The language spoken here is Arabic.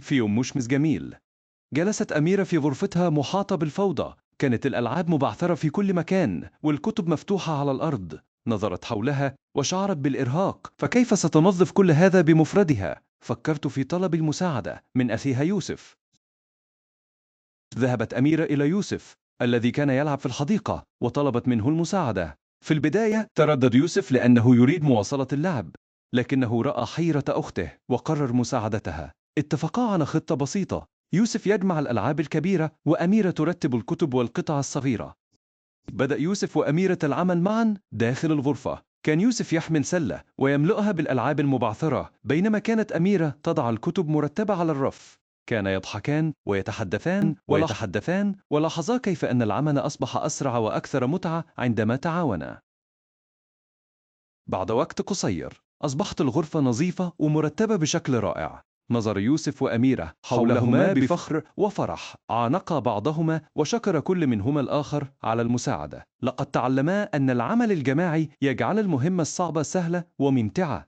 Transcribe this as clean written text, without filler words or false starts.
في يوم مشمس جميل، جلست أميرة في غرفتها محاطة بالفوضى. كانت الألعاب مبعثرة في كل مكان والكتب مفتوحة على الأرض. نظرت حولها وشعرت بالإرهاق، فكيف ستنظف كل هذا بمفردها؟ فكرت في طلب المساعدة من أخيها يوسف. ذهبت أميرة إلى يوسف الذي كان يلعب في الحديقة وطلبت منه المساعدة. في البداية تردد يوسف لأنه يريد مواصلة اللعب، لكنه رأى حيرة أخته وقرر مساعدتها. اتفقا على خطة بسيطة: يوسف يجمع الألعاب الكبيرة وأميرة ترتب الكتب والقطع الصغيرة. بدأ يوسف وأميرة العمل معا داخل الغرفة. كان يوسف يحمل سلة ويملؤها بالألعاب المبعثرة، بينما كانت أميرة تضع الكتب مرتبة على الرف. كان يضحكان ويتحدثان ولاحظا كيف أن العمل أصبح أسرع وأكثر متعة عندما تعاونا. بعد وقت قصير أصبحت الغرفة نظيفة ومرتبة بشكل رائع. نظر يوسف وأميرة حولهما بفخر وفرح، عانقا بعضهما وشكر كل منهما الآخر على المساعدة. لقد تعلما أن العمل الجماعي يجعل المهمة الصعبة سهلة وممتعة.